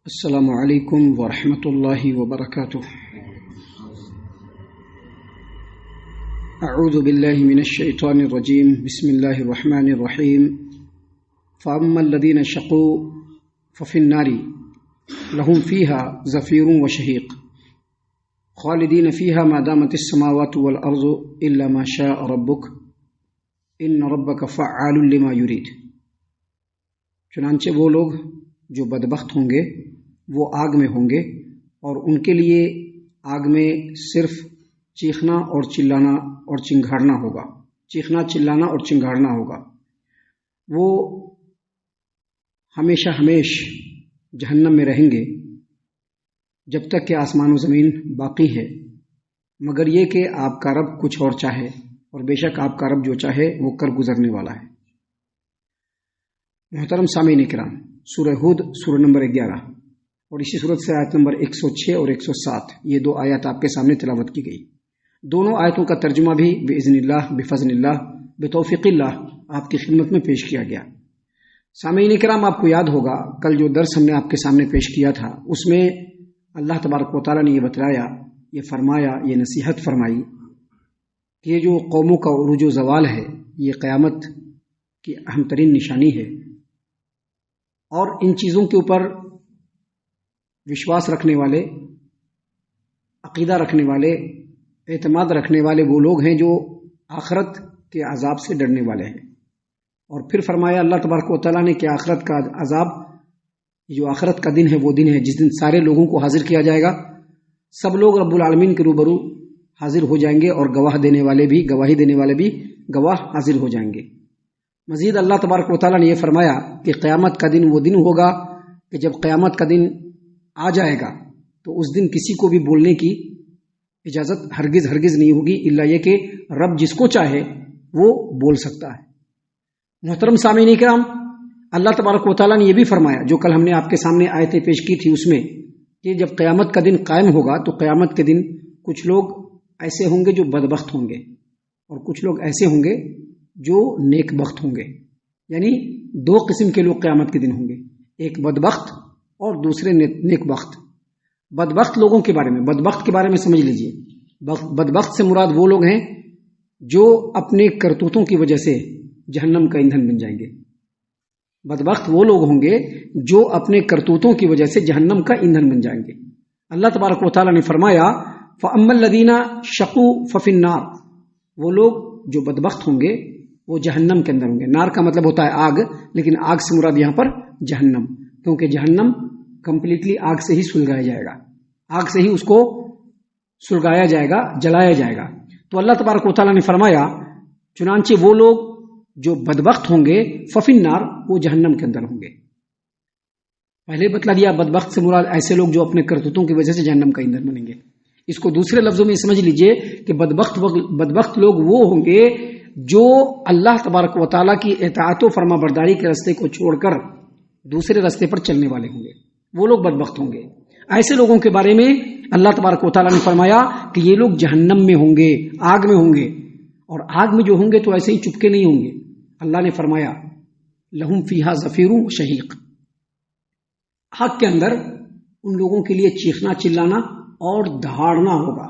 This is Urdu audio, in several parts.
السلام علیکم ورحمۃ اللہ وبرکاتہ۔ اعوذ باللہ من الشیطان الرجیم، بسم اللہ الرحمن الرحیم۔ فاما الذین شقوا ففی النار لهم فیها زفیر وشہیق خالدین فیها ما دامت السماوات والارض الا ما شاء ربک ان ربک فعال لما یرید۔ چنانچہ وہ لوگ جو بدبخت ہوں گے وہ آگ میں ہوں گے، اور ان کے لیے آگ میں صرف چیخنا اور چلانا اور چنگھاڑنا ہوگا، چیخنا چلانا اور چنگھاڑنا ہوگا۔ وہ ہمیشہ ہمیش جہنم میں رہیں گے جب تک کہ آسمان و زمین باقی ہے، مگر یہ کہ آپ کا رب کچھ اور چاہے، اور بے شک آپ کا رب جو چاہے وہ کر گزرنے والا ہے۔ محترم سامعین کرام، سورہ ہود سورہ نمبر 11 اور اسی صورت سے آیت نمبر 106 اور 107، یہ دو آیات آپ کے سامنے تلاوت کی گئی۔ دونوں آیتوں کا ترجمہ بھی باذن اللہ، بفضل اللہ، بتوفیق اللہ آپ کی خدمت میں پیش کیا گیا۔ سامعین کرام، آپ کو یاد ہوگا کل جو درس ہم نے آپ کے سامنے پیش کیا تھا، اس میں اللہ تبارک و تعالیٰ نے یہ بتلایا، یہ فرمایا، یہ نصیحت فرمائی کہ یہ جو قوموں کا عروج و زوال ہے یہ قیامت کی اہم ترین نشانی ہے، اور ان چیزوں کے اوپر وشواس رکھنے والے، عقیدہ رکھنے والے، اعتماد رکھنے والے وہ لوگ ہیں جو آخرت کے عذاب سے ڈرنے والے ہیں۔ اور پھر فرمایا اللہ تبارک و تعالیٰ نے کہ آخرت کا عذاب، جو آخرت کا دن ہے وہ دن ہے جس دن سارے لوگوں کو حاضر کیا جائے گا، سب لوگ رب العالمین کے روبرو حاضر ہو جائیں گے، اور گواہی دینے والے بھی گواہ حاضر ہو جائیں گے۔ مزید اللہ تبارک و تعالیٰ نے یہ فرمایا کہ قیامت کا دن وہ دن ہوگا کہ جب قیامت کا دن آ جائے گا تو اس دن کسی کو بھی بولنے کی اجازت ہرگز نہیں ہوگی، الا یہ کہ رب جس کو چاہے وہ بول سکتا ہے۔ محترم سامعین کرام، اللہ تبارک و تعالیٰ نے یہ بھی فرمایا، جو کل ہم نے آپ کے سامنے آیتیں پیش کی تھی، اس میں کہ جب قیامت کا دن قائم ہوگا تو قیامت کے دن کچھ لوگ ایسے ہوں گے جو بدبخت ہوں گے، اور کچھ لوگ ایسے ہوں گے جو نیک بخت ہوں گے۔ یعنی دو قسم کے لوگ قیامت کے دن ہوں گے، ایک بدبخت اور دوسرے نیک بخت۔ بدبخت لوگوں کے بارے میں سمجھ لیجئے، بدبخت سے مراد وہ لوگ ہیں جو اپنے کرتوتوں کی وجہ سے جہنم کا ایندھن بن جائیں گے۔ بدبخت وہ لوگ ہوں گے جو اپنے کرتوتوں کی وجہ سے جہنم کا ایندھن بن جائیں گے۔ اللہ تبارک و تعالیٰ نے فرمایا فَأَمَّا الَّذِينَ شَقُوا فَفِي النَّارِ، وہ لوگ جو بدبخت ہوں گے وہ جہنم کے اندر ہوں گے۔ نار کا مطلب ہوتا ہے آگ، لیکن آگ سے مراد یہاں پر جہنم، کیونکہ جہنم کمپلیٹلی آگ سے ہی سلگایا جائے گا، آگ سے ہی اس کو سلگایا جائے گا، جلایا جائے گا۔ تو اللہ تبارک و تعالیٰ نے فرمایا چنانچہ وہ لوگ جو بدبخت ہوں گے ففی النار، وہ جہنم کے اندر ہوں گے۔ پہلے بتلا دیا بدبخت سے مراد ایسے لوگ جو اپنے کرتوتوں کی وجہ سے جہنم کا ایندھن بنیں گے۔ اس کو دوسرے لفظوں میں سمجھ لیجئے کہ بدبخت لوگ وہ ہوں گے جو اللہ تبارک و تعالیٰ کی اطاعت و فرما برداری کے راستے کو چھوڑ کر دوسرے راستے پر چلنے والے ہوں گے، وہ لوگ بدبخت ہوں گے۔ ایسے لوگوں کے بارے میں اللہ تبارک و تعالیٰ نے فرمایا کہ یہ لوگ جہنم میں ہوں گے، آگ میں ہوں گے، اور آگ میں جو ہوں گے تو ایسے ہی چپکے نہیں ہوں گے۔ اللہ نے فرمایا لہم فیہا زفیر وشہیق، آگ کے اندر ان لوگوں کے لیے چیخنا چلانا اور دہاڑنا ہوگا۔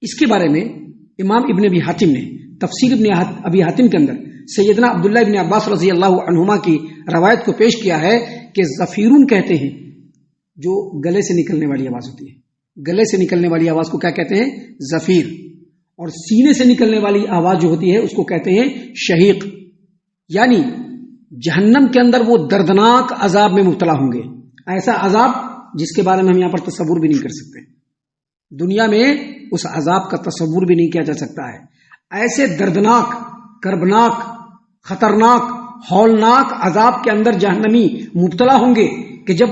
اس کے بارے میں امام ابن ابی حاتم نے تفسیر ابن ابی حاتم کے اندر سیدنا عبداللہ ابن عباس رضی اللہ عنہما کی روایت کو پیش کیا ہے کہ زفیرون کہتے ہیں جو گلے سے نکلنے والی آواز ہوتی ہے۔ گلے سے نکلنے والی آواز کو کیا کہتے ہیں؟ زفیر۔ اور سینے سے نکلنے والی آواز جو ہوتی ہے اس کو کہتے ہیں شہیق۔ یعنی جہنم کے اندر وہ دردناک عذاب میں مبتلا ہوں گے، ایسا عذاب جس کے بارے میں ہم یہاں پر تصور بھی نہیں کر سکتے، دنیا میں اس عذاب کا تصور بھی نہیں کیا جا سکتا ہے۔ ایسے دردناک، کربناک، خطرناک، ہولناک عذاب کے اندر جہنمی مبتلا ہوں گے کہ جب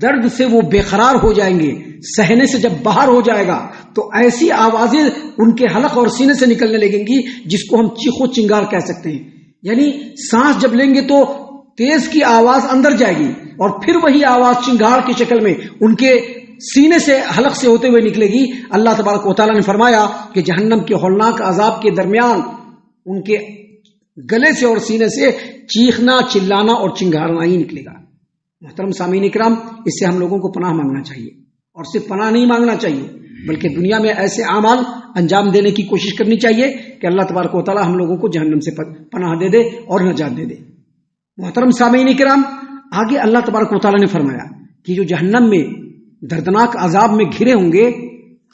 درد سے وہ بے قرار ہو جائیں گے، سہنے سے جب باہر ہو جائے گا تو ایسی آوازیں ان کے حلق اور سینے سے نکلنے لگیں گی جس کو ہم چیخ و چنگار کہہ سکتے ہیں۔ یعنی سانس جب لیں گے تو تیز کی آواز اندر جائے گی، اور پھر وہی آواز چنگار کی شکل میں ان کے سینے سے، حلق سے ہوتے ہوئے نکلے گی۔ اللہ تبارک و تعالیٰ نے فرمایا کہ جہنم کے ہولناک عذاب کے درمیان ان کے گلے سے اور سینے سے چیخنا، چلانا اور چنگھاڑنا ہی نکلے گا۔ محترم سامعین اکرام، اس سے ہم لوگوں کو پناہ مانگنا چاہیے، اور صرف پناہ نہیں مانگنا چاہیے بلکہ دنیا میں ایسے اعمال انجام دینے کی کوشش کرنی چاہیے کہ اللہ تبارک و تعالی ہم لوگوں کو جہنم سے پناہ دے دے اور نجات دے دے۔ محترم سامعین اکرام، آگے اللہ تبارک و تعالی نے فرمایا کہ جو جہنم میں دردناک عذاب میں گھرے ہوں گے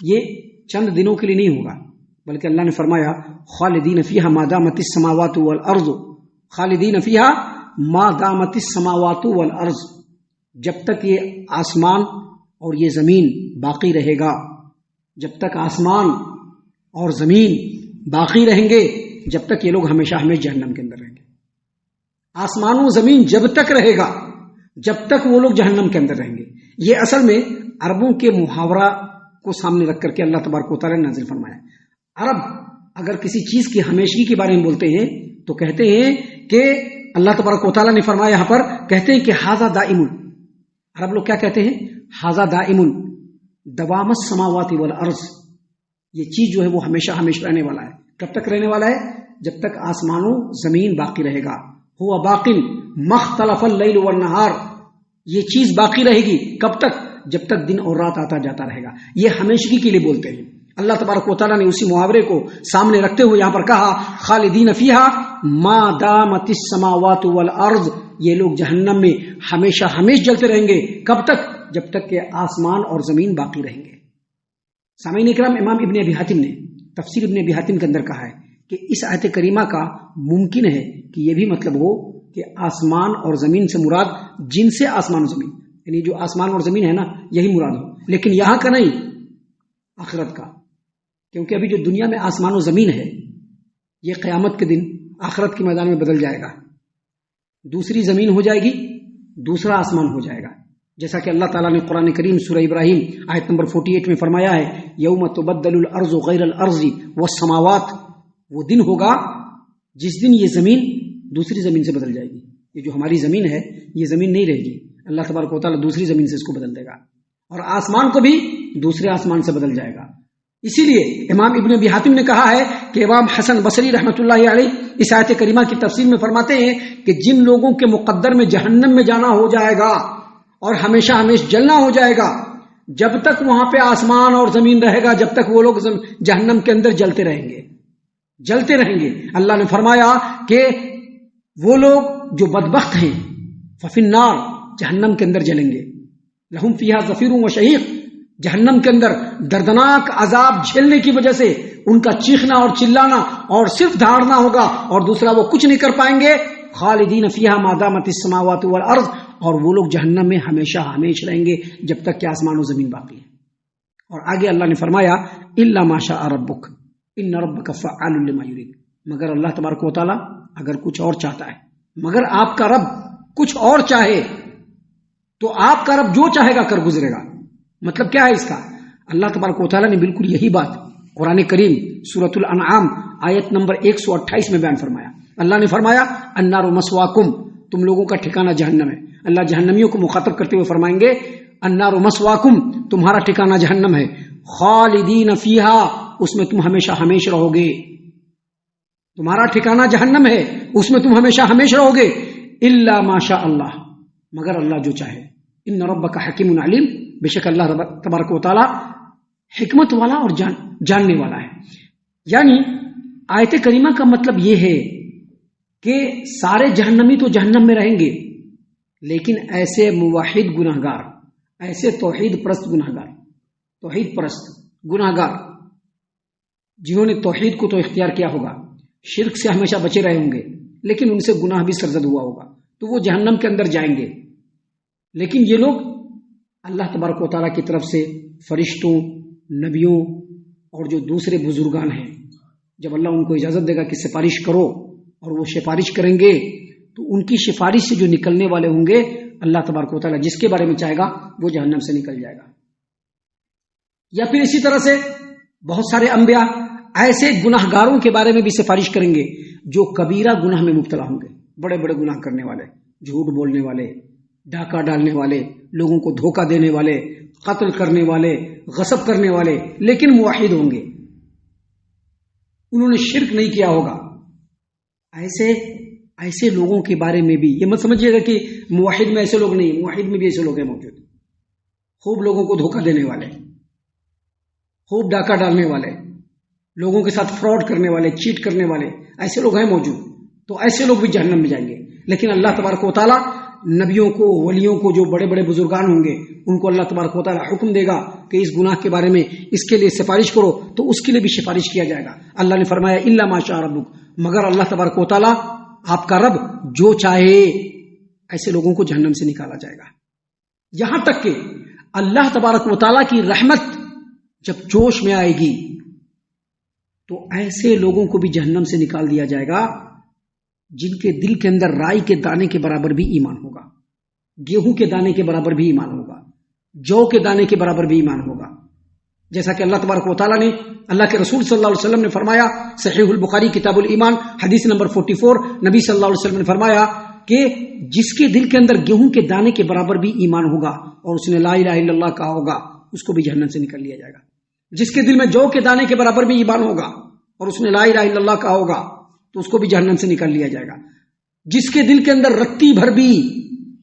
یہ چند دنوں کے لیے نہیں ہوگا، بلکہ اللہ نے فرمایا خالدین فیہا ما دامت السماوات والارض، خالدین فیہا ما دامت السماوات والارض، جب تک یہ آسمان اور یہ زمین باقی رہے گا، جب تک آسمان اور زمین باقی رہیں گے، جب تک یہ لوگ ہمیشہ ہمیشہ جہنم کے اندر رہیں گے۔ آسمان و زمین جب تک رہے گا جب تک وہ لوگ جہنم کے اندر رہیں گے۔ یہ اصل میں عربوں کے محاورہ کو سامنے رکھ کر کے اللہ تبارک و تعالی نے نازل فرمایا۔ عرب اگر کسی چیز کی ہمیشگی کے بارے میں بولتے ہیں تو کہتے ہیں کہ اللہ تبارک و تعالی نے فرمایا، یہاں پر کہتے ہیں کہ ھذا دائم، عرب لوگ کیا کہتے ہیں؟ ھذا دائم دوام السماوات والارض، یہ چیز جو ہے وہ ہمیشہ ہمیشہ رہنے والا ہے۔ کب تک رہنے والا ہے؟ جب تک آسمان و زمین باقی رہے گا۔ ہوا باقن مختلف اللیل والنہار، یہ چیز باقی رہے گی کب تک؟ جب تک دن اور رات آتا جاتا رہے گا۔ یہ ہمیشگی کے لیے بولتے ہیں۔ اللہ تبارک و تعالیٰ نے اسی محاورے کو سامنے رکھتے ہوئے یہاں پر کہا خالدین فیہا ما دامت السماوات والارض، یہ لوگ جہنم میں ہمیشہ ہمیشہ جلتے رہیں گے۔ کب تک؟ جب تک کہ آسمان اور زمین باقی رہیں گے۔ سامعین اکرام، امام ابن ابی حاتم نے تفسیر ابن ابی حاتم کے اندر کہا ہے کہ اس آیت کریمہ کا ممکن ہے کہ یہ بھی مطلب ہو کہ آسمان اور زمین سے مراد جن سے آسمان و زمین، یعنی جو آسمان اور زمین ہے نا یہی مراد ہو، لیکن یہاں کا نہیں، آخرت کا، کیونکہ ابھی جو دنیا میں آسمان و زمین ہے یہ قیامت کے دن آخرت کے میدان میں بدل جائے گا، دوسری زمین ہو جائے گی، دوسرا آسمان ہو جائے گا، جیسا کہ اللہ تعالیٰ نے قرآن کریم سورہ ابراہیم آیت نمبر 48 میں فرمایا ہے یوم تبدل الارض غیر الارض والسماوات، وہ دن ہوگا جس دن یہ زمین دوسری زمین سے بدل جائے گی۔ یہ جو ہماری زمین ہے یہ زمین نہیں رہے گی، اللہ تبارک و تعالیٰ دوسری زمین سے اس کو بدل دے گا، اور آسمان کو بھی دوسرے آسمان سے بدل جائے گا۔ اسی لیے امام ابن ابی حاتم نے کہا ہے کہ امام حسن بصری رحمۃ اللہ علیہ اس آیت کریمہ کی تفسیر میں فرماتے ہیں کہ جن لوگوں کے مقدر میں جہنم میں جانا ہو جائے گا اور ہمیشہ ہمیشہ جلنا ہو جائے گا، جب تک وہاں پہ آسمان اور زمین رہے گا جب تک وہ لوگ جہنم کے اندر جلتے رہیں گے، جلتے رہیں گے۔ اللہ نے فرمایا کہ وہ لوگ جو بدبخت ہیں ففی النار، جہنم کے اندر جلیں گے، لہم فیہا زفیر و شہیق، جہنم کے اندر دردناک عذاب جھیلنے کی وجہ سے ان کا چیخنا اور چلانا اور صرف دھاڑنا ہوگا، اور دوسرا وہ کچھ نہیں کر پائیں گے۔ خالدین فیہا ما دامت السماوات والارض، اور وہ لوگ جہنم میں ہمیشہ ہمیشہ رہیں گے جب تک کہ آسمان و زمین باقی ہے۔ اور آگے اللہ نے فرمایا الا ما شاء ربک ان ربک فعال لما یرید، مگر اللہ تبارک و تعالی اگر کچھ اور چاہتا ہے، مگر آپ کا رب کچھ اور چاہے تو آپ کا رب جو چاہے گا کر گزرے گا۔ مطلب کیا ہے اس کا؟ اللہ تبارک و تعالیٰ نے بالکل یہی بات قرآن کریم سورۃ الانعام آیت نمبر 128 میں بیان فرمایا۔ اللہ نے فرمایا النار مسواکم، تم لوگوں کا ٹھکانہ جہنم ہے۔ اللہ جہنمیوں کو مخاطب کرتے ہوئے فرمائیں گے النار مسواکم، تمہارا ٹھکانہ جہنم ہے، خالدین فیہا، اس میں تم ہمیشہ ہمیشہ رہو گے، تمہارا ٹھکانہ جہنم ہے، اس میں تم ہمیشہ ہمیشہ رہو گے، الا ما شاء اللہ، مگر اللہ جو چاہے، ان ربک حکیم علیم، بے شک اللہ تبارک و تعالی حکمت والا اور جاننے والا ہے۔ یعنی آیت کریمہ کا مطلب یہ ہے کہ سارے جہنمی تو جہنم میں رہیں گے، لیکن ایسے موحد گناہگار، ایسے توحید پرست گناہگار، توحید پرست گناہگار جنہوں نے توحید کو تو اختیار کیا ہوگا، شرک سے ہمیشہ بچے رہے ہوں گے، لیکن ان سے گناہ بھی سرزد ہوا ہوگا، تو وہ جہنم کے اندر جائیں گے۔ لیکن یہ لوگ اللہ تبارک و تعالیٰ کی طرف سے فرشتوں، نبیوں اور جو دوسرے بزرگان ہیں، جب اللہ ان کو اجازت دے گا کہ سفارش کرو اور وہ سفارش کریں گے تو ان کی سفارش سے جو نکلنے والے ہوں گے اللہ تبارک و تعالیٰ جس کے بارے میں چاہے گا وہ جہنم سے نکل جائے گا۔ یا پھر اسی طرح سے بہت سارے انبیاء ایسے گناہگاروں کے بارے میں بھی سفارش کریں گے جو کبیرہ گناہ میں مبتلا ہوں گے، بڑے بڑے گناہ کرنے والے، جھوٹ بولنے والے، ڈاکہ ڈالنے والے، لوگوں کو دھوکہ دینے والے، قتل کرنے والے، غصب کرنے والے، لیکن موحد ہوں گے، انہوں نے شرک نہیں کیا ہوگا۔ ایسے ایسے لوگوں کے بارے میں بھی یہ مت سمجھیے گا کہ موحد میں ایسے لوگ نہیں، موحد میں بھی ایسے لوگ ہیں موجود، خوب لوگوں کو دھوکہ دینے والے، خوب ڈاکہ ڈالنے والے، لوگوں کے ساتھ فراڈ کرنے والے، چیٹ کرنے والے، ایسے لوگ ہیں موجود. تو ایسے لوگ بھی جہنم میں جائیں گے. لیکن اللہ تبارک و تعالیٰ نبیوں کو، ولیوں کو، جو بڑے بڑے بزرگان ہوں گے ان کو اللہ تبارک و تعالیٰ حکم دے گا کہ اس گناہ کے بارے میں اس کے لیے سفارش کرو، تو اس کے لیے بھی سفارش کیا جائے گا. اللہ نے فرمایا الا ما شاء ربک، مگر اللہ تبارک و تعالیٰ آپ کا رب جو چاہے ایسے لوگوں کو جہنم سے نکالا جائے گا. یہاں تک کہ اللہ تبارک و تعالیٰ کی رحمت جب جوش میں آئے گی تو ایسے لوگوں کو بھی جہنم سے نکال دیا جائے گا جن کے دل کے اندر رائی کے دانے کے برابر بھی ایمان ہوگا، گیہوں کے دانے کے برابر بھی ایمان ہوگا، جو کے دانے کے برابر بھی ایمان ہوگا. جیسا کہ اللہ تبارک و تعالیٰ نے، اللہ کے رسول صلی اللہ علیہ وسلم نے فرمایا، صحیح البخاری کتاب الایمان حدیث نمبر 44، نبی صلی اللہ علیہ وسلم نے فرمایا کہ جس کے دل کے اندر گیہوں کے دانے کے برابر بھی ایمان ہوگا اور اس نے لا الہ الا اللہ کہا ہوگا، اس کو بھی جہنم سے نکال لیا جائے گا. جس کے دل میں جو کے دانے کے برابر بھی ایمان ہوگا اور اس نے لا الہ الا اللہ کہا ہوگا تو اس کو بھی جہنم سے نکال لیا جائے گا. جس کے دل کے اندر رتی بھر بھی،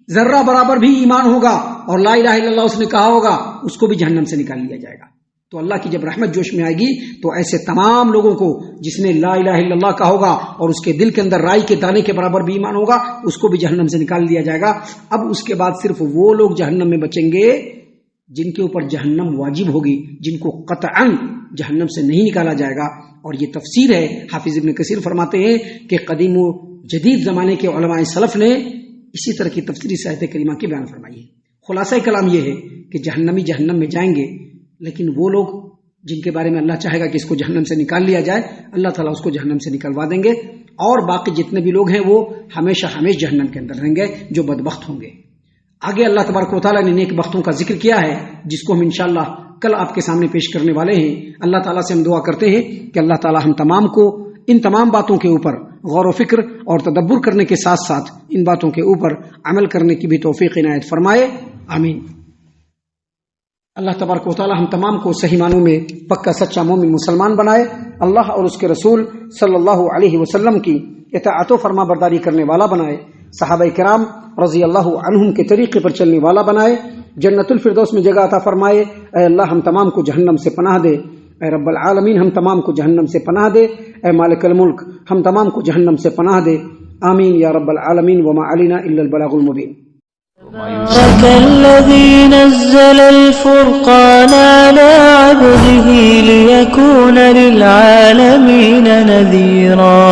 ذرہ برابر بھی ایمان ہوگا اور لا الہ الا اللہ اس نے کہا ہوگا، اس کو بھی جہنم سے نکال لیا جائے گا. تو اللہ کی جب رحمت جوش میں آئے گی تو ایسے تمام لوگوں کو جس نے لا الہ الا اللہ کہا ہوگا اور اس کے دل کے اندر رائی کے دانے کے برابر بھی ایمان ہوگا، اس کو بھی جہنم سے نکال دیا جائے گا. اب اس کے بعد صرف وہ لوگ جہنم میں بچیں گے جن کے اوپر جہنم واجب ہوگی، جن کو قطعاً جہنم سے نہیں نکالا جائے گا. اور یہ تفسیر ہے. حافظ ابن کثیر فرماتے ہیں کہ قدیم و جدید زمانے کے علماء سلف نے اسی طرح کی تفسیری آیت کریمہ کی بیان فرمائی ہے. خلاصہ کلام یہ ہے کہ جہنمی جہنم میں جائیں گے، لیکن وہ لوگ جن کے بارے میں اللہ چاہے گا کہ اس کو جہنم سے نکال لیا جائے، اللہ تعالیٰ اس کو جہنم سے نکلوا دیں گے. اور باقی جتنے بھی لوگ ہیں وہ ہمیشہ ہمیشہ جہنم کے اندر رہیں گے، جو بدبخت ہوں گے. آگے اللہ تبارک و تعالیٰ نے نیک بختوں کا ذکر کیا ہے جس کو ہم انشاءاللہ کل آپ کے سامنے پیش کرنے والے ہیں. اللہ تعالیٰ سے ہم دعا کرتے ہیں کہ اللہ تعالیٰ ہم تمام کو ان تمام باتوں کے اوپر غور و فکر اور تدبر کرنے کے ساتھ ساتھ ان باتوں کے اوپر عمل کرنے کی بھی توفیق عنایت فرمائے. آمین. اللہ تبارک و تعالیٰ ہم تمام کو صحیح معنوں میں پکا سچا مومن مسلمان بنائے. اللہ اور اس کے رسول صلی اللہ علیہ وسلم کی اطاعت و فرما برداری کرنے والا بنائے. صحابہ کرام رضی اللہ عنہم کے طریقے پر چلنے والا بنائے. جنت الفردوس میں جگہ عطا فرمائے. اے اللہ ہم تمام کو جہنم سے پناہ دے. اے رب العالمین ہم تمام کو جہنم سے پناہ دے. اے مالک الملک ہم تمام کو جہنم سے پناہ دے. آمین یا رب العالمین. وما علینا الا البلاغ المبین. تبارك الذي نزل الفرقان على عبده ليكون للعالمين نذيرا